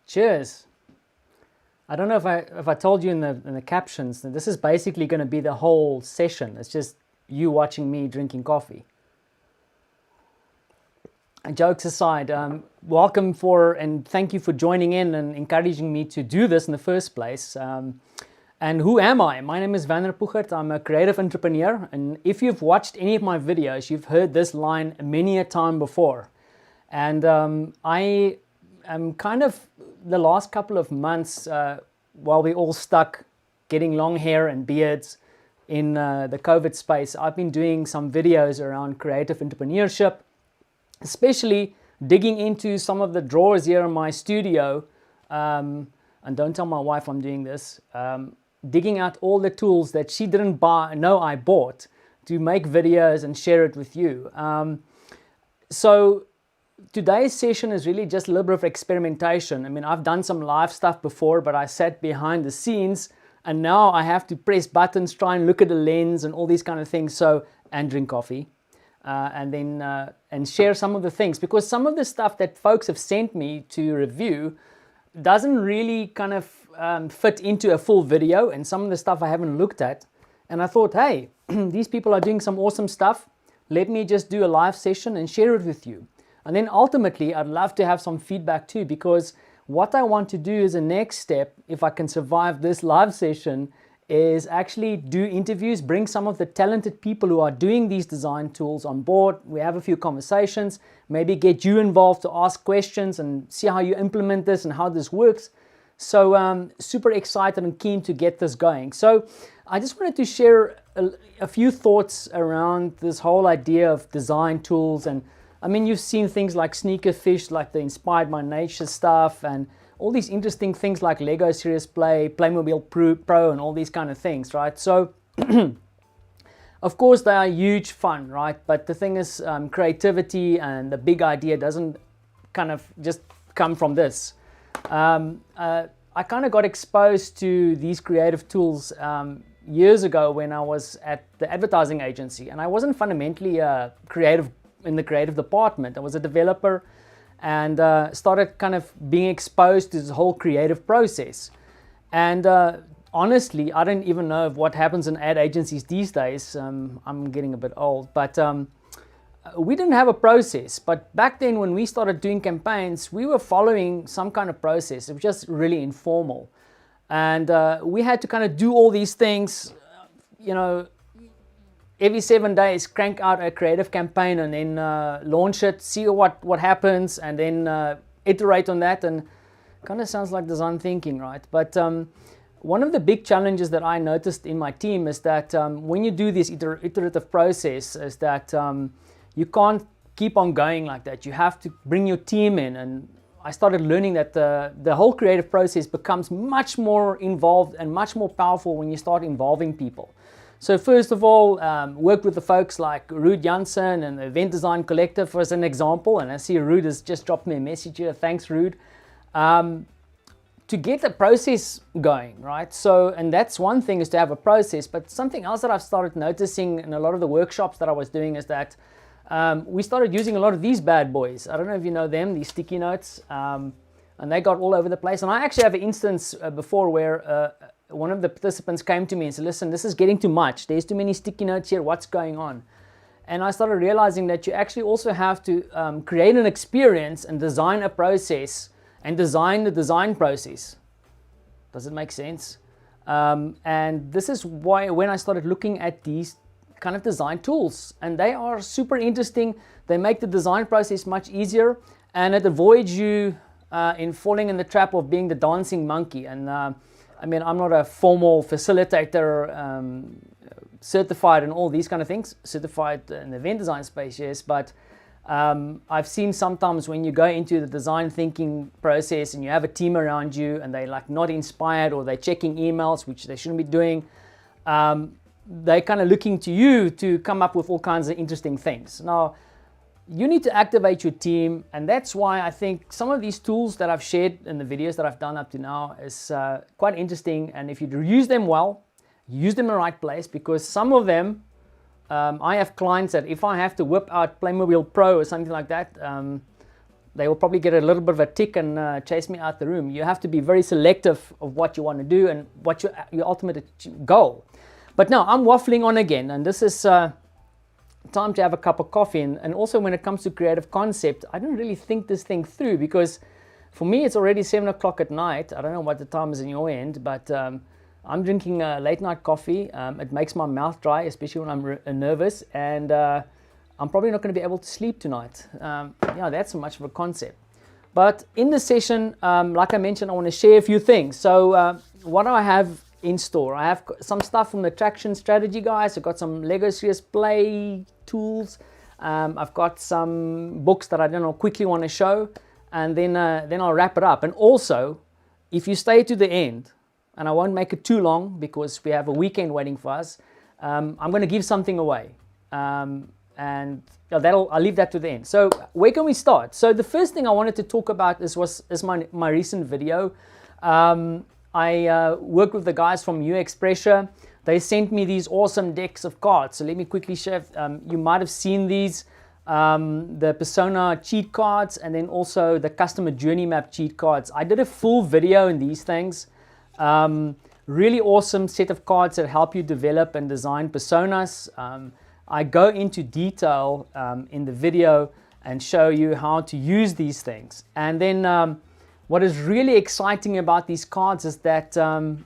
Cheers. I don't know if I told you in the captions that this is basically going to be the whole session. It's just you watching me drinking coffee. And jokes aside, welcome and thank you for joining in and encouraging me to do this in the first place. And who am I? My name is Wern. I'm a creative entrepreneur, and if you've watched any of my videos, you've heard this line many a time before. And I am kind of, the last couple of months, while we're all stuck getting long hair and beards in the COVID space, I've been doing some videos around creative entrepreneurship, especially digging into some of the drawers here in my studio, and don't tell my wife I'm doing this, digging out all the tools that she didn't know I bought to make videos and share it with you. So today's session is really just a little bit of experimentation. I mean, I've done some live stuff before, but I sat behind the scenes, and now I have to press buttons, try and look at the lens and all these kind of things, and drink coffee. And share some of the things, because some of the stuff that folks have sent me to review doesn't really kind of fit into a full video, and some of the stuff I haven't looked at. And I thought, hey, these people are doing some awesome stuff. Let me just do a live session and share it with you. And then ultimately, I'd love to have some feedback too, because what I want to do as a next step, if I can survive this live session, is actually do interviews, bring some of the talented people who are doing these design tools on board. We have a few conversations, maybe get you involved to ask questions and see how you implement this and how this works. So super excited and keen to get this going. So I just wanted to share a few thoughts around this whole idea of design tools. And I mean, you've seen things like Sneaker Fish, like the Inspired by Nature stuff, and all these interesting things like Lego Serious Play, Playmobil Pro, and all these kind of things, right? So, of course, they are huge fun, right? But the thing is, creativity and the big idea doesn't kind of just come from this. I kind of got exposed to these creative tools years ago when I was at the advertising agency, and I wasn't fundamentally creative in the creative department. I was a developer, and started kind of being exposed to this whole creative process. And honestly, I don't even know what happens in ad agencies these days. I'm getting a bit old, but we didn't have a process. But back then, when we started doing campaigns, we were following some kind of process. It was just really informal. And we had to kind of do all these things, you know, every 7 days, crank out a creative campaign and then launch it, see what happens, and then iterate on that. And kind of sounds like design thinking, right? But one of the big challenges that I noticed in my team is that when you do this iterative process, is that you can't keep on going like that. You have to bring your team in. And I started learning that the whole creative process becomes much more involved and much more powerful when you start involving people. So first of all, work with the folks like Ruud Janssen and the Event Design Collective as an example. And I see Ruud has just dropped me a message here. Thanks, Ruud. To get the process going, right? So, and that's one thing, is to have a process. But something else that I've started noticing in a lot of the workshops that I was doing is that we started using a lot of these bad boys. I don't know if you know them, these sticky notes. And they got all over the place. And I actually have an instance before where one of the participants came to me and said, listen, this is getting too much. There's too many sticky notes here. What's going on? And I started realizing that you actually also have to create an experience and design a process and design the design process. Does it make sense? And this is why when I started looking at these kind of design tools, and they are super interesting. They make the design process much easier, and it avoids you in falling in the trap of being the dancing monkey. And I mean, I'm not a formal facilitator, certified in all these kind of things, certified in the event design space, yes, but I've seen sometimes when you go into the design thinking process and you have a team around you and they're like not inspired, or they're checking emails, which they shouldn't be doing, they're kind of looking to you to come up with all kinds of interesting things. Now, you need to activate your team, and that's why I think some of these tools that I've shared in the videos that I've done up to now is quite interesting. And if you use them well, use them in the right place, because some of them, I have clients that if I have to whip out Playmobil Pro or something like that, they will probably get a little bit of a tick and chase me out the room. You have to be very selective of what you want to do and what your ultimate goal. But now I'm waffling on again, and this is time to have a cup of coffee. And also when it comes to creative concept, I didn't really think this thing through, because for me it's already 7 o'clock at night. I don't know what the time is in your end, but I'm drinking late night coffee. It makes my mouth dry, especially when I'm nervous, and I'm probably not going to be able to sleep tonight. Yeah, that's so much of a concept. But in this session, like I mentioned, I want to share a few things. So what do I have in store? I have some stuff from the Traction Strategy guys. I've got some Lego Serious Play tools. I've got some books that I don't know quickly want to show, and then I'll wrap it up. And also, if you stay to the end, and I won't make it too long because we have a weekend waiting for us, I'm going to give something away. And I'll leave that to the end. So where can we start? So the first thing I wanted to talk about is my recent video. I worked with the guys from UX Pressure. They sent me these awesome decks of cards. So let me quickly share. You might have seen these, the persona cheat cards, and then also the customer journey map cheat cards. I did a full video in these things. Really awesome set of cards that help you develop and design personas. I go into detail in the video and show you how to use these things. And then what is really exciting about these cards is that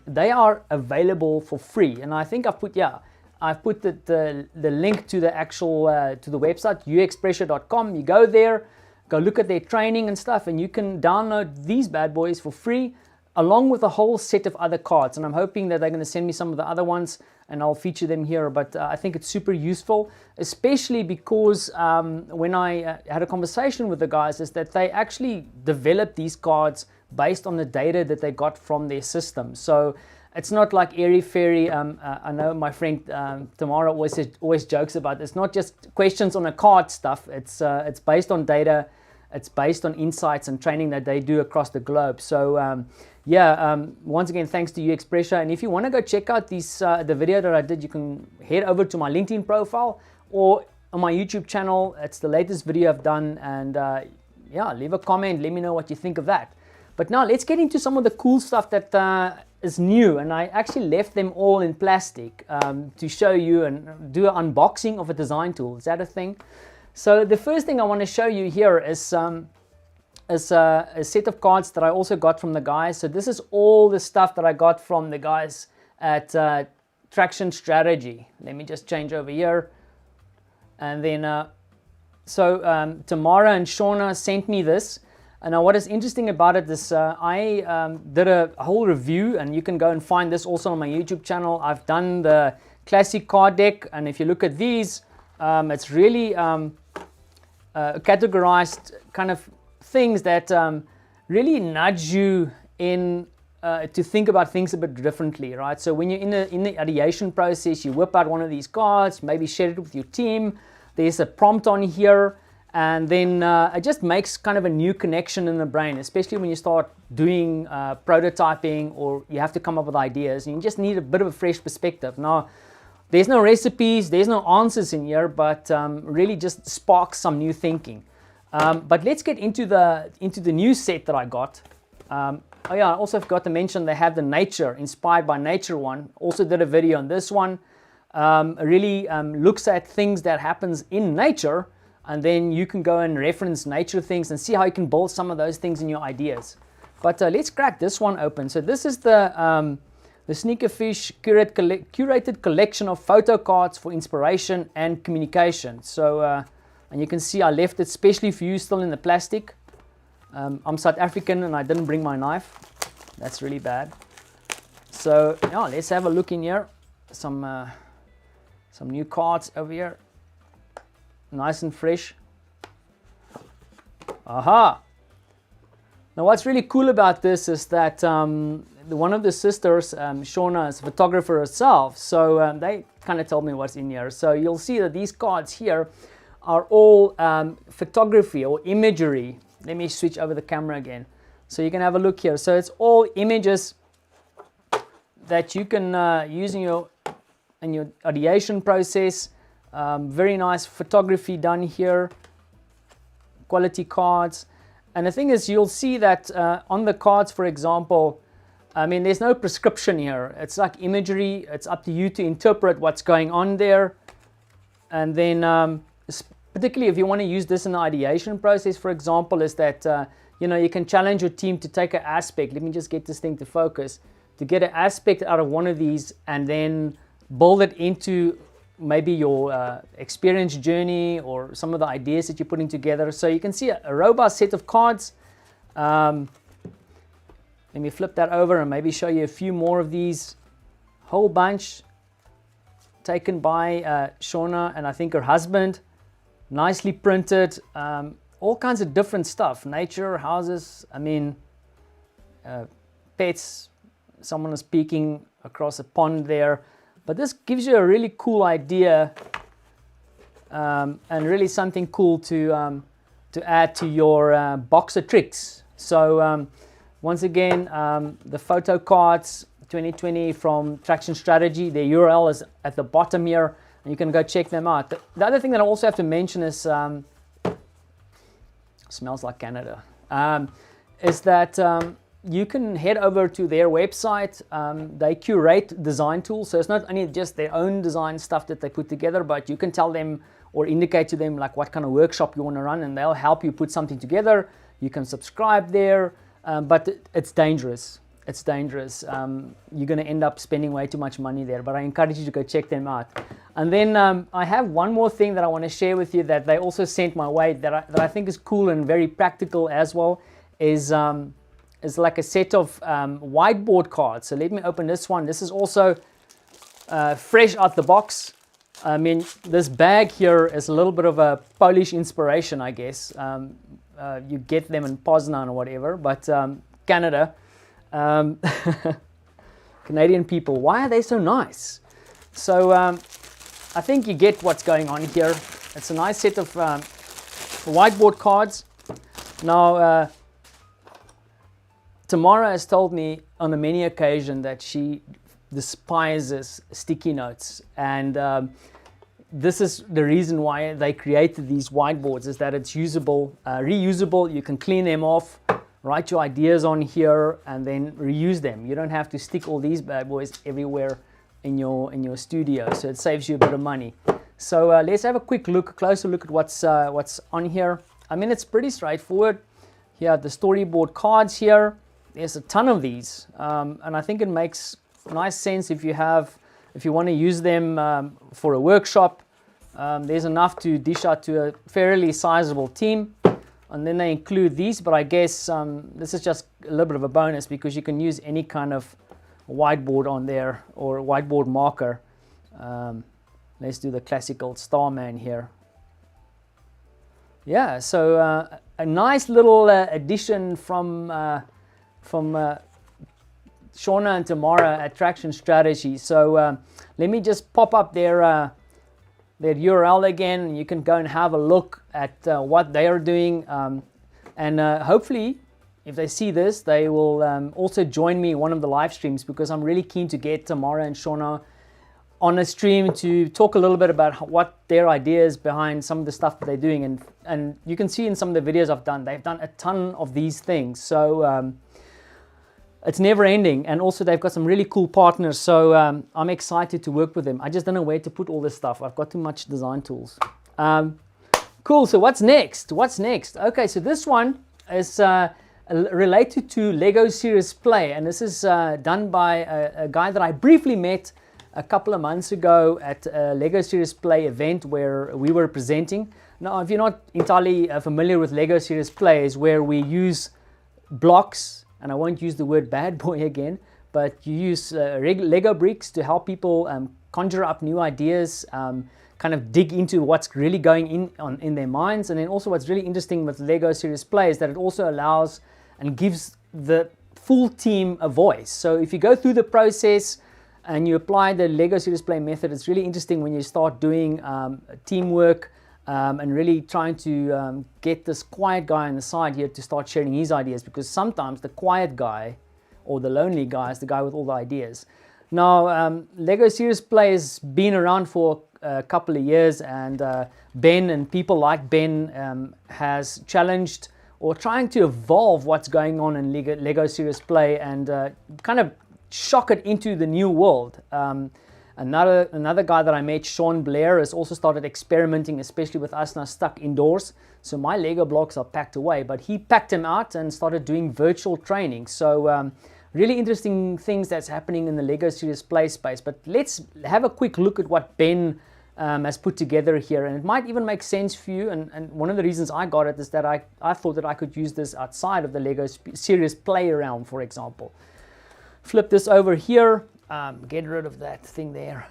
they are available for free. And I think I've put the link to the actual to the website, uxpressure.com. You go there, go look at their training and stuff, and you can download these bad boys for free, along with a whole set of other cards. And I'm hoping that they're going to send me some of the other ones and I'll feature them here. But I think it's super useful, especially because when I had a conversation with the guys, is that they actually developed these cards based on the data that they got from their system. So it's not like airy-fairy. I know my friend Tamara always jokes about it. It's not just questions on a card stuff. It's based on data. It's based on insights and training that they do across the globe. So once again, thanks to UX Pressure. And if you want to go check out the video that I did, you can head over to my LinkedIn profile or on my YouTube channel. It's the latest video I've done. And leave a comment. Let me know what you think of that. But now let's get into some of the cool stuff that is new. And I actually left them all in plastic to show you and do an unboxing of a design tool. Is that a thing? So the first thing I want to show you here is a set of cards that I also got from the guys. So this is all the stuff that I got from the guys at Traction Strategy. Let me just change over here. And then, Tamara and Shauna sent me this. And now what is interesting about it is I did a whole review, and you can go and find this also on my YouTube channel. I've done the classic card deck, and if you look at these, it's really categorized kind of things that really nudge you in to think about things a bit differently, right? So when you're in the ideation process, you whip out one of these cards, maybe share it with your team. There's a prompt on here, and then it just makes kind of a new connection in the brain, especially when you start doing prototyping or you have to come up with ideas. And you just need a bit of a fresh perspective. Now, there's no recipes, there's no answers in here, but really just sparks some new thinking. But let's get into the new set that I got. I also forgot to mention they have the nature, inspired by nature one. Also did a video on this one. Really looks at things that happens in nature, and then you can go and reference nature things and see how you can build some of those things in your ideas. But let's crack this one open. So this is the Sneakerfish curated collection of photo cards for inspiration and communication. So, and you can see I left it specially for you, still in the plastic. I'm South African and I didn't bring my knife. That's really bad. So, let's have a look in here. Some new cards over here. Nice and fresh. Aha! Now, what's really cool about this is that one of the sisters, Shauna, is a photographer herself, so they kind of told me what's in here. So you'll see that these cards here are all photography or imagery. Let me switch over the camera again so you can have a look here. So it's all images that you can use in your ideation process. Very nice photography done here, quality cards. And the thing is, you'll see that on the cards, for example, I mean, there's no prescription here. It's like imagery. It's up to you to interpret what's going on there. And then, particularly if you want to use this in the ideation process, for example, is that, you know, you can challenge your team to take an aspect. Let me just get this thing to focus. To get an aspect out of one of these and then build it into maybe your experience journey or some of the ideas that you're putting together. So you can see a robust set of cards. Let me flip that over and maybe show you a few more of these. Whole bunch taken by Shauna and I think her husband. Nicely printed. All kinds of different stuff. Nature, houses, I mean, pets. Someone is peeking across a pond there. But this gives you a really cool idea and really something cool to add to your box of tricks. So once again, the photo cards 2020 from Traction Strategy. Their URL is at the bottom here, and you can go check them out. The other thing that I also have to mention is, smells like Canada, is that you can head over to their website. They curate design tools, so it's not only just their own design stuff that they put together, but you can tell them or indicate to them like what kind of workshop you want to run, and they'll help you put something together. You can subscribe there, but it's dangerous. It's dangerous. You're going to end up spending way too much money there, but I encourage you to go check them out. And then I have one more thing that I want to share with you that they also sent my way that I think is cool and very practical as well, is like a set of whiteboard cards. So let me open this one. This is also fresh out the box. I mean, this bag here is a little bit of a Polish inspiration, I guess. You get them in Poznan or whatever, but Canada. Canadian people, why are they so nice? So I think you get what's going on here. It's a nice set of whiteboard cards. Now, Tamara has told me on many occasions that she despises sticky notes, and this is the reason why they created these whiteboards, is that it's usable, reusable. You can clean them off, write your ideas on here, and then reuse them. You don't have to stick all these bad boys everywhere in your studio, so it saves you a bit of money. So let's have a quick look, closer look at what's on here. I mean, it's pretty straightforward. Here are the storyboard cards here. There's a ton of these, and I think it makes nice sense if you want to use them for a workshop. There's enough to dish out to a fairly sizable team. And then they include these, but I guess this is just a little bit of a bonus because you can use any kind of whiteboard on there or whiteboard marker. Let's do the classical Starman here. Yeah, so a nice little addition from Shauna and Tamara at Traction Strategy. So let me just pop up their URL again, and you can go and have a look at what they are doing, and hopefully if they see this, they will also join me in one of the live streams, because I'm really keen to get Tamara and Shauna on a stream to talk a little bit about what their ideas behind some of the stuff that they're doing. And you can see in some of the videos I've done, they've done a ton of these things, so it's never ending. And also they've got some really cool partners, so I'm excited to work with them. I just don't know where to put all this stuff. I've got too much design tools. Cool, so what's next? Okay, so this one is related to Lego Serious Play, and this is done by a guy that I briefly met a couple of months ago at a Lego Serious Play event where we were presenting. Now, if you're not entirely familiar with Lego Serious Play, is where we use blocks, and I won't use the word bad boy again, but you use Lego bricks to help people conjure up new ideas, kind of dig into what's really going in their minds. And then also what's really interesting with Lego Serious Play is that it also allows and gives the full team a voice. So if you go through the process and you apply the Lego Serious Play method, it's really interesting when you start doing teamwork and really trying to get this quiet guy on the side here to start sharing his ideas, because sometimes the quiet guy or the lonely guy is the guy with all the ideas. Now, Lego Serious Play has been around for a couple of years, and Ben and people like Ben has challenged or trying to evolve what's going on in Lego Serious Play and kind of shock it into the new world. Another guy that I met, Sean Blair, has also started experimenting, especially with us now stuck indoors. So my Lego blocks are packed away, but he packed them out and started doing virtual training. So really interesting things that's happening in the Lego Serious Play space. But let's have a quick look at what Ben has put together here, and it might even make sense for you. And one of the reasons I got it is that I thought that I could use this outside of the Lego Serious Play around, for example. Flip this over here, get rid of that thing there.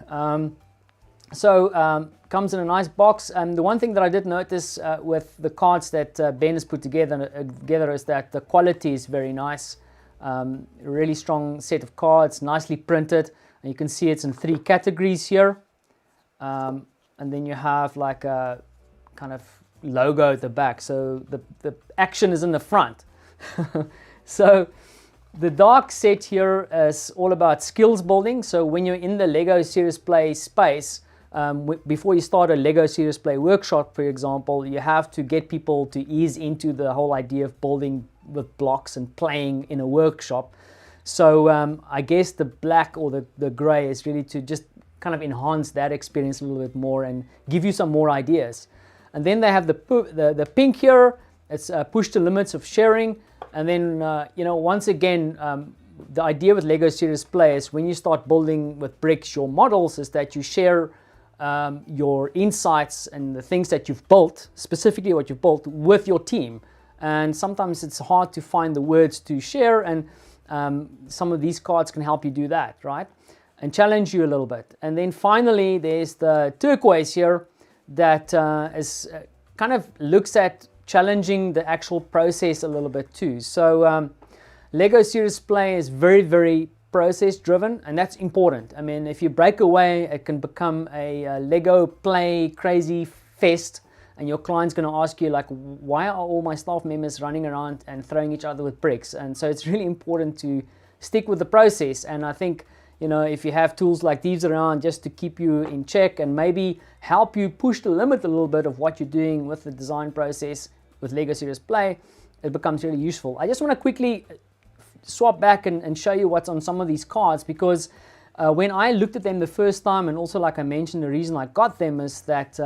Comes in a nice box. The one thing that I did notice with the cards that Ben has put together is that the quality is very nice. Really strong set of cards, nicely printed, and you can see it's in 3 categories here. And then you have like a kind of logo at the back, so the action is in the front. So the dark set here is all about skills building. So when you're in the Lego Serious Play space, before you start a Lego Serious Play workshop, for example, you have to get people to ease into the whole idea of building with blocks and playing in a workshop. So I guess the black or the gray is really to just kind of enhance that experience a little bit more and give you some more ideas. And then they have the pink here. It's push the limits of sharing. And then once again, the idea with Lego Serious Play is when you start building with bricks your models is that you share your insights and the things that you've built, specifically what you've built, with your team. And sometimes it's hard to find the words to share, and some of these cards can help you do that, right? And challenge you a little bit. And then finally, there's the turquoise here that is kind of looks at challenging the actual process a little bit too. So Lego Serious Play is very, very process driven, and that's important. I mean, if you break away, it can become a Lego play crazy fest, and your client's going to ask you like, why are all my staff members running around and throwing each other with bricks? And so it's really important to stick with the process. And I think, if you have tools like these around just to keep you in check and maybe help you push the limit a little bit of what you're doing with the design process with Lego Serious Play, it becomes really useful. I just want to quickly swap back and show you what's on some of these cards, because when I looked at them the first time, and also like I mentioned, the reason I got them is that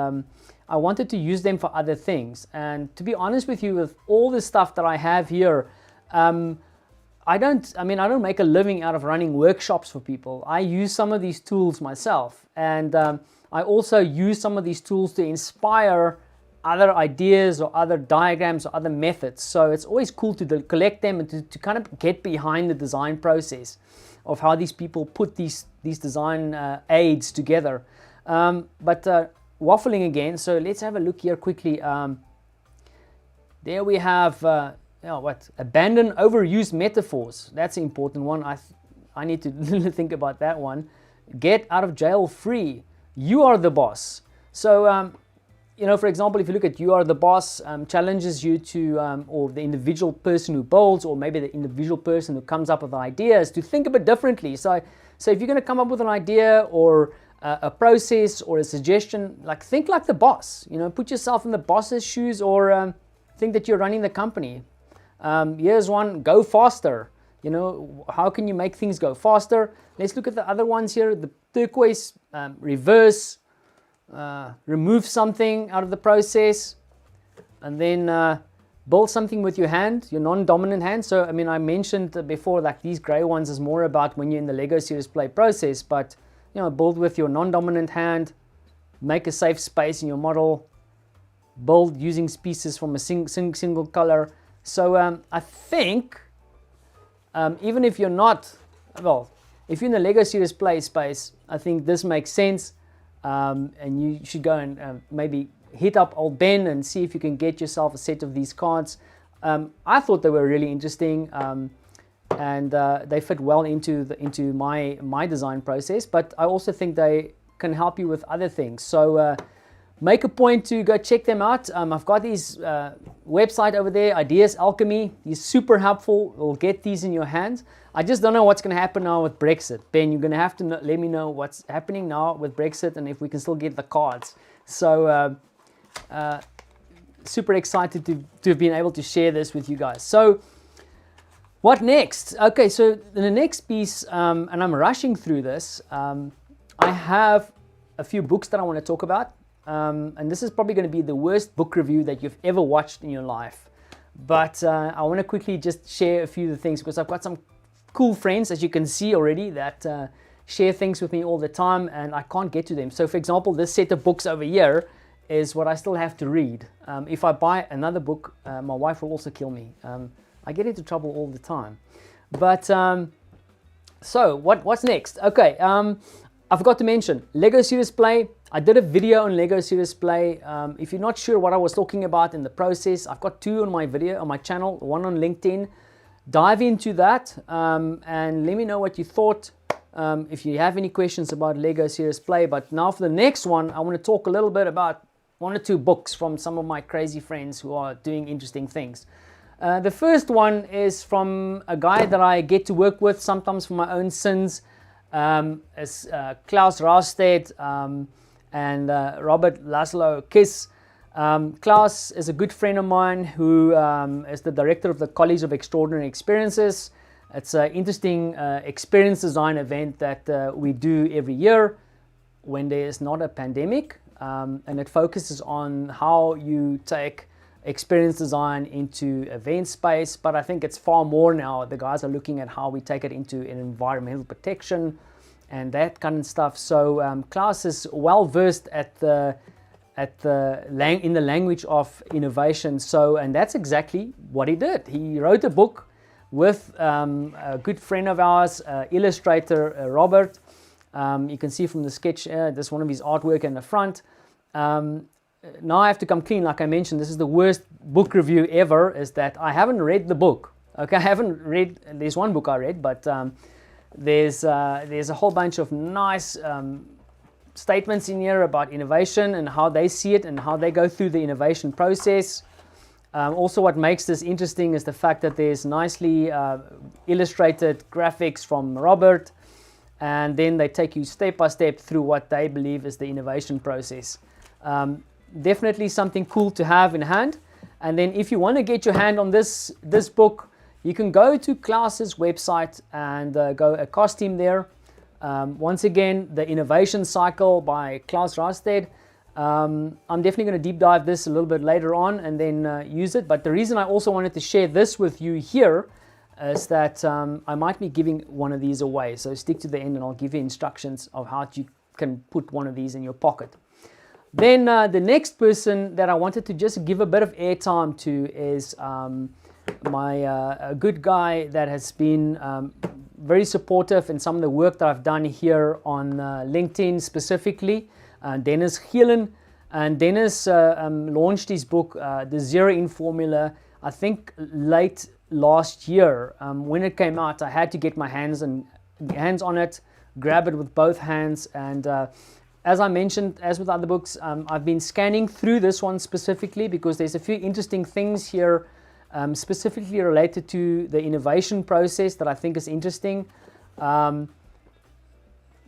I wanted to use them for other things. And to be honest with you, with all the stuff that I have here, I don't make a living out of running workshops for people. I use some of these tools myself, and I also use some of these tools to inspire other ideas or other diagrams or other methods. So it's always cool to collect them and to kind of get behind the design process of how these people put these design aids together. But waffling again, so let's have a look here quickly. There we have abandon overused metaphors. That's an important one. I need to think about that one. Get out of jail free. You are the boss. So for example, if you look at you are the boss, challenges you to, or the individual person who builds, or maybe the individual person who comes up with ideas, to think a bit differently. So if you're going to come up with an idea or a process or a suggestion, think like the boss. Put yourself in the boss's shoes, or think that you're running the company. Here's one: go faster. How can you make things go faster? Let's look at the other ones here. The turquoise, reverse. Remove something out of the process, and then build something with your hand, your non-dominant hand. So I mentioned before, like these gray ones is more about when you're in the Lego Serious Play process, but build with your non-dominant hand, make a safe space in your model, build using pieces from a single color. So I think even if you're not, if you're in the Lego Serious Play space, I think this makes sense. And you should go and maybe hit up old Ben and see if you can get yourself a set of these cards. I thought they were really interesting, and they fit well into my design process. But I also think they can help you with other things. So make a point to go check them out. I've got these website over there, Ideas Alchemy. He's super helpful. We'll get these in your hands. I just don't know what's going to happen now with Brexit. Ben, you're going to have to let me know what's happening now with Brexit and if we can still get the cards. So super excited to have been able to share this with you guys. So what next? Okay, so the next piece, and I'm rushing through this, I have a few books that I want to talk about, and this is probably going to be the worst book review that you've ever watched in your life. But I want to quickly just share a few of the things, because I've got some cool friends, as you can see already, that share things with me all the time, and I can't get to them. So for example, this set of books over here is what I still have to read. If I buy another book, my wife will also kill me. I get into trouble all the time. But so what's next? Okay, I forgot to mention Lego Serious Play. I did a video on Lego Serious Play. If you're not sure what I was talking about in the process, I've got two on my channel, one on LinkedIn. Dive into that and let me know what you thought. If you have any questions about Lego Serious Play. But now for the next one, I want to talk a little bit about one or two books from some of my crazy friends who are doing interesting things. The first one is from a guy that I get to work with sometimes for my own sins. It's Klaus Rasted and Robert Laszlo Kiss. Klaus is a good friend of mine who is the director of the College of Extraordinary Experiences. It's an interesting experience design event that we do every year when there is not a pandemic, and it focuses on how you take experience design into event space, but I think it's far more now. The guys are looking at how we take it into an environmental protection and that kind of stuff. So Klaus is well versed in the language of innovation. So, and that's exactly what he did. He wrote a book with a good friend of ours, illustrator Robert. You can see from the sketch, this is one of his artwork in the front. Now I have to come clean, like I mentioned, this is the worst book review ever, is that I haven't read the book. Okay, I haven't read, there's one book I read, but there's a whole bunch of nice statements in here about innovation and how they see it and how they go through the innovation process. Also, what makes this interesting is the fact that there's nicely illustrated graphics from Robert, and then they take you step by step through what they believe is the innovation process. Definitely something cool to have in hand. And then if you want to get your hand on this book, you can go to Klaus's website and go accost him there. Once again, The Innovation Cycle by Klaus Rasted. I'm definitely going to deep dive this a little bit later on and then use it. But the reason I also wanted to share this with you here is that I might be giving one of these away. So stick to the end and I'll give you instructions of how you can put one of these in your pocket. Then the next person that I wanted to just give a bit of airtime to is a good guy that has been very supportive in some of the work that I've done here on LinkedIn specifically, Dennis Gielen. And Dennis launched his book, The Zero In Formula, I think late last year. When it came out, I had to get my hands on it, grab it with both hands, and as I mentioned, as with other books, I've been scanning through this one specifically because there's a few interesting things here specifically related to the innovation process that I think is interesting.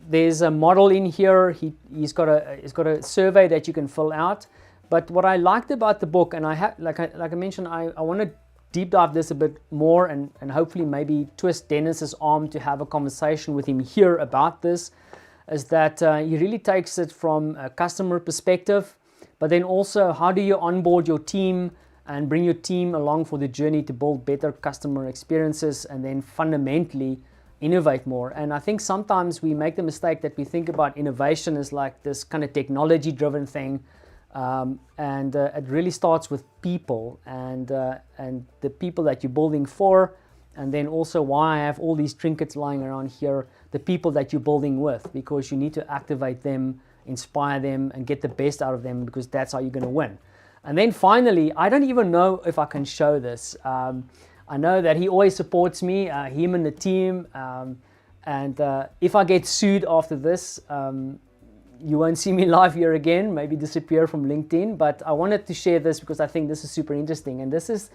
There's a model in here. He's got a survey that you can fill out. But what I liked about the book, and like I mentioned, I want to deep dive this a bit more and hopefully maybe twist Dennis's arm to have a conversation with him here about this, is that he really takes it from a customer perspective, but then also how do you onboard your team and bring your team along for the journey to build better customer experiences and then fundamentally innovate more. And I think sometimes we make the mistake that we think about innovation as like this kind of technology driven thing, and it really starts with people and the people that you're building for, and then also why I have all these trinkets lying around here, the people that you're building with, because you need to activate them, inspire them, and get the best out of them, because that's how you're going to win. And then finally, I don't even know if I can show this. I know that he always supports me, him and the team, and if I get sued after this, you won't see me live here again, maybe disappear from LinkedIn, but I wanted to share this because I think this is super interesting, and this is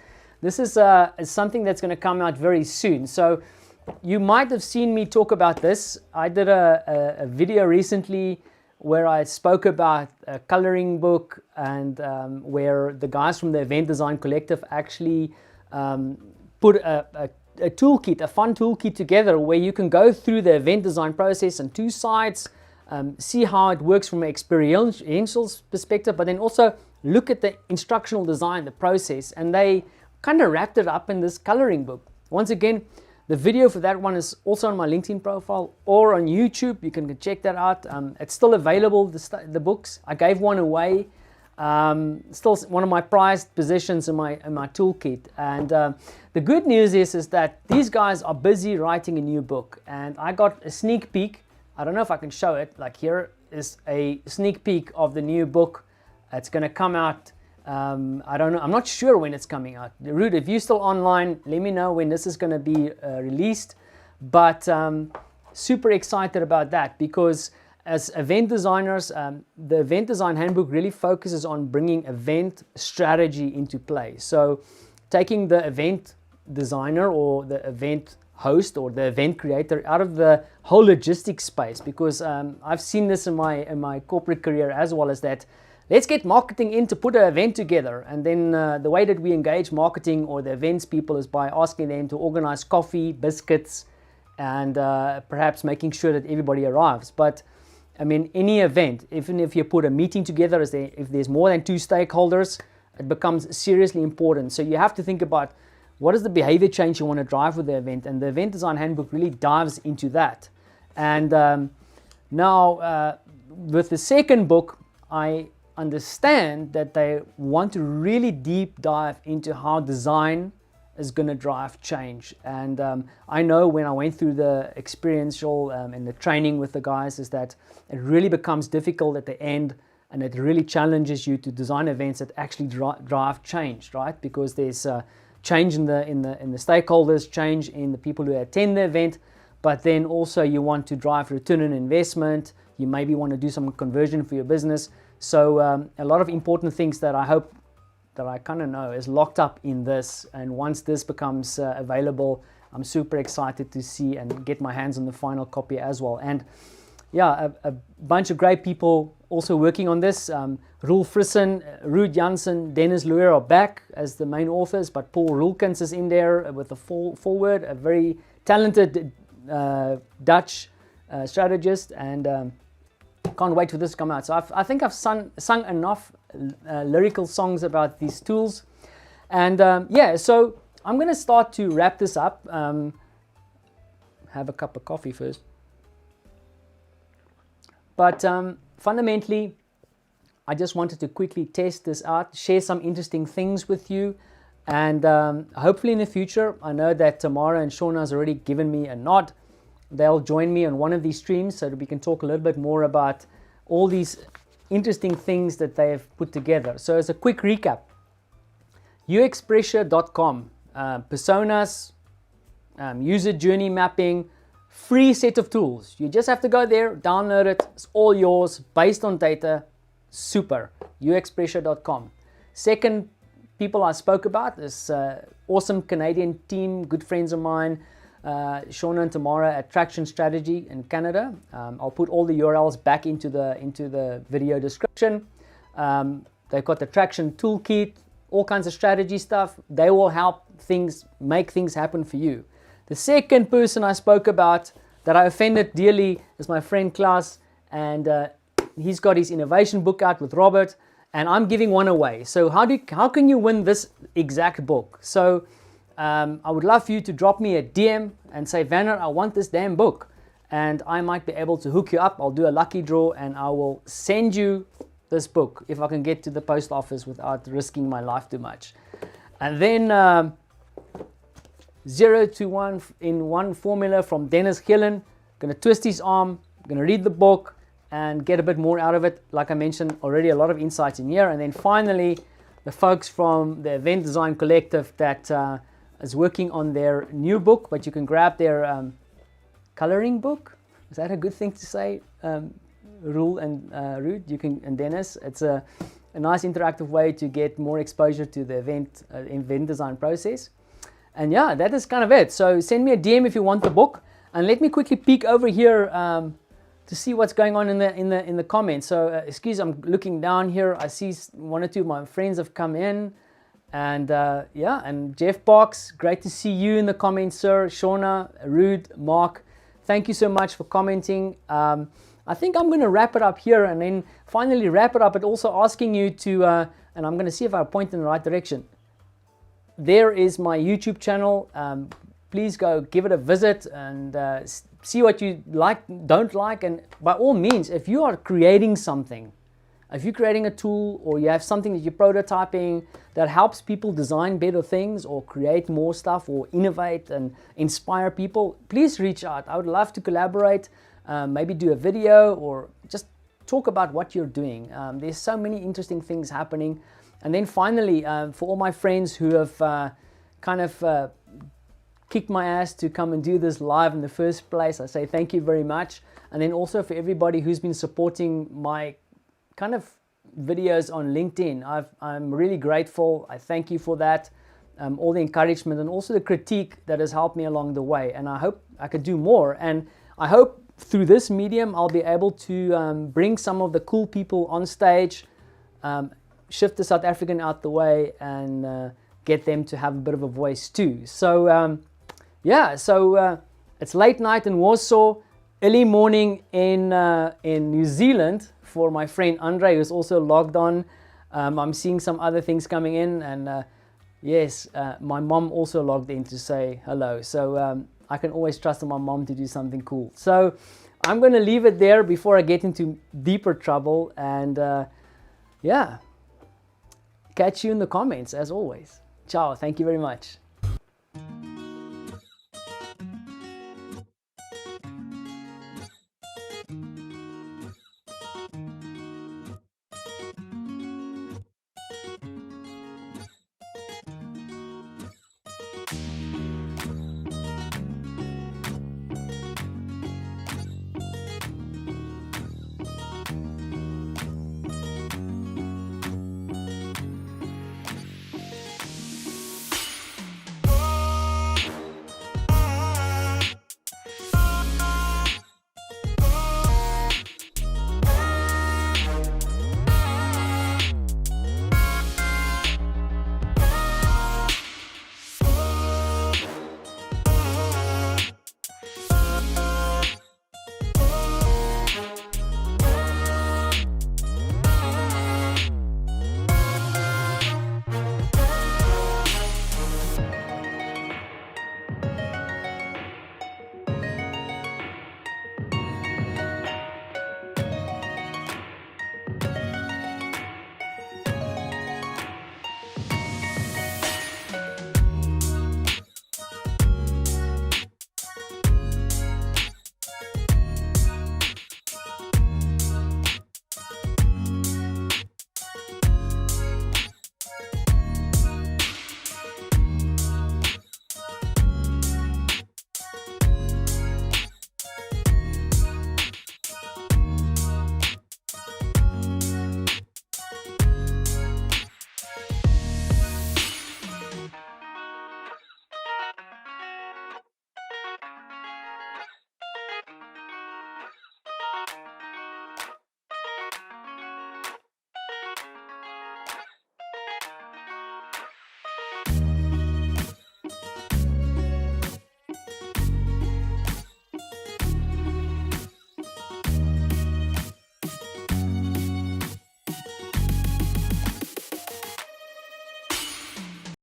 something that's going to come out very soon. So you might have seen me talk about this. I did a video recently where I spoke about a coloring book and where the guys from the Event Design Collective actually put a toolkit, a fun toolkit together where you can go through the event design process on two sides, see how it works from an experiential perspective, but then also look at the instructional design, the process, and they kind of wrapped it up in this coloring book. Once again, the video for that one is also on my LinkedIn profile or on YouTube. You can check that out. It's still available, the books. I gave one away. Still one of my prized possessions in my toolkit. And the good news is that these guys are busy writing a new book. And I got a sneak peek. I don't know if I can show it. Like, here is a sneak peek of the new book. It's going to come out. I don't know. I'm not sure when it's coming out. Ruud, if you're still online, let me know when this is going to be released. But super excited about that, because as event designers, the Event Design Handbook really focuses on bringing event strategy into play. So taking the event designer or the event host or the event creator out of the whole logistics space, because I've seen this in my corporate career as well, as that let's get marketing in to put an event together, and then the way that we engage marketing or the events people is by asking them to organize coffee, biscuits, and perhaps making sure that everybody arrives. But I mean, any event, even if you put a meeting together, if there's more than 2 stakeholders, it becomes seriously important. So you have to think about what is the behavior change you want to drive with the event, and the Event Design Handbook really dives into that. And now with the second book, I understand that they want to really deep dive into how design is going to drive change. And I know when I went through the experiential and the training with the guys, is that it really becomes difficult at the end, and it really challenges you to design events that actually drive change, right? Because there's change in the stakeholders, change in the people who attend the event, but then also you want to drive return on investment. You maybe want to do some conversion for your business. So a lot of important things that I hope that I kind of know is locked up in this. And once this becomes available, I'm super excited to see and get my hands on the final copy as well. And yeah, a bunch of great people also working on this. Roel Frissen, Ruud Janssen, Dennis Luer are back as the main authors, but Paul Roelkens is in there with the foreword, a very talented Dutch strategist, and can't wait for this to come out. So I think I've sung enough lyrical songs about these tools. And yeah, so I'm going to start to wrap this up. Have a cup of coffee first. But fundamentally, I just wanted to quickly test this out, share some interesting things with you. And hopefully in the future, I know that Tamara and Shauna has already given me a nod. They'll join me on one of these streams so that we can talk a little bit more about all these interesting things that they have put together. So as a quick recap, uxpressure.com, personas, user journey mapping, free set of tools. You just have to go there, download it. It's all yours, based on data. Super. uxpressure.com. Second people I spoke about is awesome Canadian team, good friends of mine, Shauna and Tamara at Traction Strategy in Canada. I'll put all the URLs back into the video description. They've got the Traction Toolkit, all kinds of strategy stuff. They will help make things happen for you. The second person I spoke about that I offended dearly is my friend Klaus, and he's got his innovation book out with Robert, and I'm giving one away. So how can you win this exact book? So I would love for you to drop me a DM and say, Werner, I want this damn book, and I might be able to hook you up. I'll do a lucky draw and I will send you this book if I can get to the post office without risking my life too much. And then 0 to 1 in 1 formula from Dennis Gillen. Gonna twist his arm, gonna read the book and get a bit more out of it. Like I mentioned already, a lot of insights in here. And then finally, the folks from the Event Design Collective that is working on their new book, but you can grab their coloring book. Is that a good thing to say? Roel and Ruud, and Dennis. It's a nice interactive way to get more exposure to the event design process. And yeah, that is kind of it. So send me a DM if you want the book. And let me quickly peek over here to see what's going on in the comments. So excuse, I'm looking down here. I see one or two of my friends have come in, and yeah, and Jeff Box, great to see you in the comments, sir. Shauna, Rude, Mark, thank you so much for commenting. I think I'm going to wrap it up here, and then finally wrap it up, but also asking you to, and I'm going to see if I point in the right direction. There is my YouTube channel. Please go give it a visit and see what you like, don't like, and by all means, if you are creating something, if you're creating a tool or you have something that you're prototyping that helps people design better things or create more stuff or innovate and inspire people, please reach out. I would love to collaborate, maybe do a video or just talk about what you're doing. There's so many interesting things happening. And then finally, for all my friends who have kicked my ass to come and do this live in the first place, I say thank you very much. And then also for everybody who's been supporting my kind of videos on LinkedIn, I'm really grateful. I thank you for that, all the encouragement and also the critique that has helped me along the way. And I hope I could do more. And I hope through this medium, I'll be able to bring some of the cool people on stage, shift the South African out the way, and get them to have a bit of a voice too. So yeah, so it's late night in Warsaw, early morning in New Zealand for my friend Andre, who's also logged on. I'm seeing some other things coming in, and yes, my mom also logged in to say hello. So I can always trust my mom to do something cool. So I'm going to leave it there before I get into deeper trouble, and yeah, catch you in the comments as always. Ciao, thank you very much.